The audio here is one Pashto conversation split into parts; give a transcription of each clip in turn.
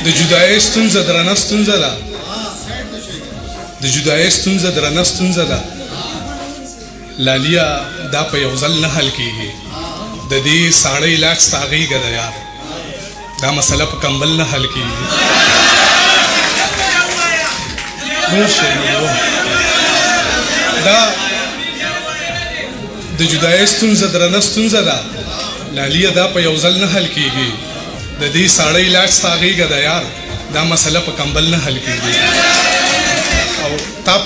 د جدایۍ ستونزه درنه ستونزه ده د جدایۍ ستونزه درنه ستونزه ده لالیه دا په یو ځل نه حل کېږي د دې ساړه علاج ستا غېږه ده یار دا مسله په کمبل نه حل کېږي دا د جدایۍ ستونزه درنه ستونزه ده لالیه دا په یو ځل نه حل کېږي د دې ساړه علاج ستا غېږه ده یار دا مسله په کمبل نه حل کېږي او تا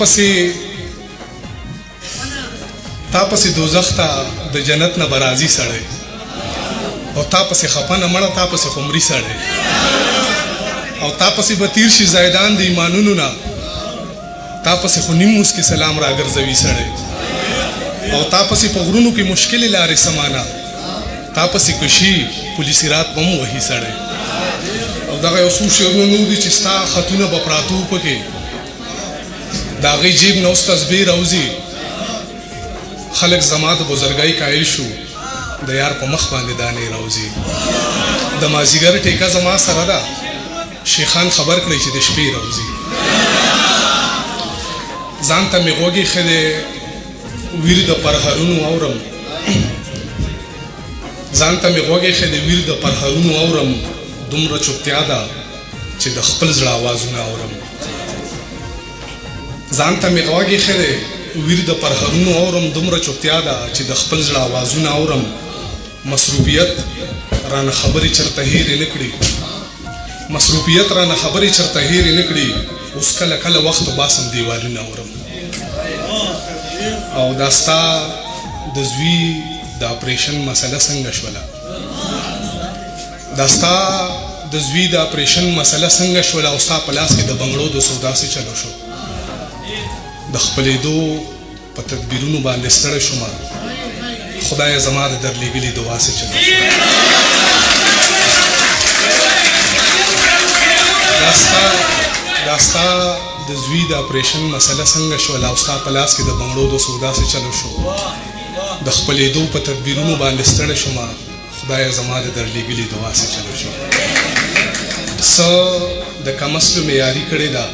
پسې دوزخ ته د جنت نه به راځي سړی او تا پسې خفه نه مړه تا پسې خمري سړی او تا پسې به تیر شي زیدان د ایمانونو نه تا پسې خو نیم موسکي سلام راګرځوي سړی او تا پسې په غرونو کې مشکلې لارې سمانه تا پسې کشي پولیسي رات به هم وهي سړی او دغه یو څو شعرونه نور دي چې ستا خطونه به پراته پکې د هغې جیب نه اوس تسبیح راوځي خلک زما د بزرګۍ قایل شو د یار په مخ باندې دانې راوځي د مازدیګر ټیکه زما سره ده شیخان خبر کړی چې د شپې راوځي ځان ته مې غوږې ښه دی ویر د پرهرونو اورم ځان ته مې غوږې ښه دی ویر د پرهرونو اورم دومره چوپتیا ده چې د خپل زړه آوازونه اورم ځان ته مې غوږې ښه دی ویر د پرهرونو اورم دومره چوپتیا ده چې د خپل زړه آوازونه اورم مصروفیت رانه خبرې چرته هېرې نه کړي مصروفیت رانه خبرې چرته هېرې نه کړي اوس کله کله وخت باسم دیوالونه اورم او دا ستا د زوی د اپریشن مسله څنګه شوله دا ستا د زوی د اپریشن مسله څنګه شوله او ستا په لاس کې د بنګړو د سودا څه چلو شو د خپلېدو په تدبیرونو باندې ستړی شومه خدایه زما د درلیږلي دعا څه چلو شو دا ستا د زوی د اپریشن مسله څنګه شوله او ستا په لاس کې د بنګړو د سودا څه چلو شو د خپلېدو په تدبیرونو باندې ستړی شومه خدایه زما د درلیږلي دعا څه چلو شو څه د کمسلو مې یاري کړې ده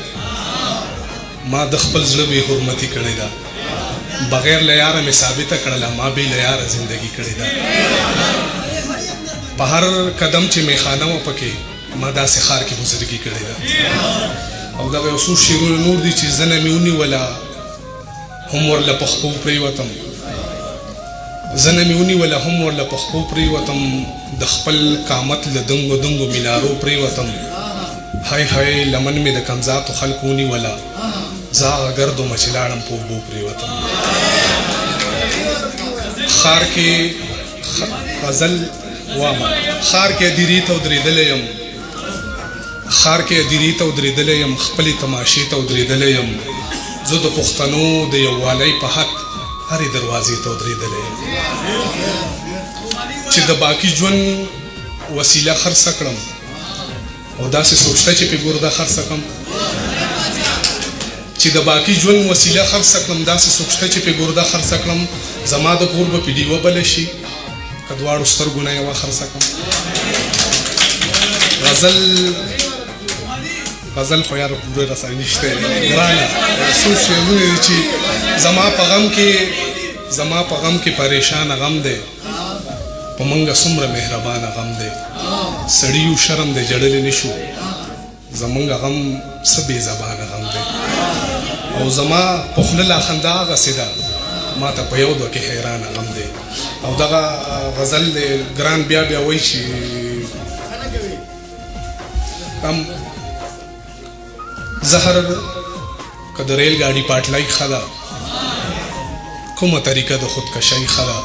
ما د خپل زړه بې حرمتي کړې ده بغیر له یاره مې ثابته کړله ما بې له یاره زندګي کړې ده په هر قدم چې میخانه وه پکې ما داسې ښار کې بزرګي کړې ده او دغه یو څو شعرونه نور دي چې زنه مې ونیوله هم ورله په خپو پرېوتم زنه مې ونیوله هم ورله په خپو پرېوتم د خپل قامت له دنګو دنګو مینارو پرېوتم های های لمن مې د کمزاتو خلکو ونیوله زه هغه ګردومه چې لاړم په اوبو پرېوتم ښار کې غزل وامه ښار کې ادیرې ته ودرېدلی یم ښار کې ادیرې ته ودرېدلی یم خپلې تماشې ته ودرېدلی یم زه د پښتنو د یووالۍ په حق هرې دروازې ته ودرېدلی یم چې د باقي ژوند وسیله خرڅه کړم او داسې سوچته چې پې ګرده خرڅه کړم چې د باقي ژوند وسیله خرڅه کړم داسې سوچته چې پې ګرده خرڅه کړم زما د کور به پې ډیوه بله شي که دواړو سترګو نه یوه خرڅه کړم غزل خو یاره پوره رسای نشته ګرانه څو شعرونه دي چې زما په غم کې پریشانه غم دی په منګه څومره مهربانه غم دی سړي یو شرم دی جړلی نشو زمونږ غم څه بې زبانه غم دی او زما په خوله لا خندا هغسې ده ما ته په یو دوه کې حیرانه غم دی او دغه غزل دی ګران بیا وایي چې زهر که د ریل ګاډي پاټلۍ ښه ده کومه طریقه د خودکشۍ ښه ده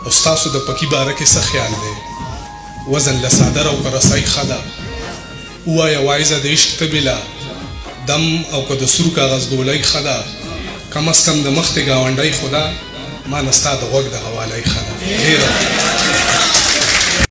او ستاسو د پکي باره کې څه خیال دی وزن له صادر او که رسۍ ښه ده ووایه وایزه د عشق ته بېله دم او که د سور کاغذ ګولۍ ښه ده کم از کم د مخ د ګاونډۍ خو ده ما نه ستا د غوږ د حوالۍ ښه ده ډېره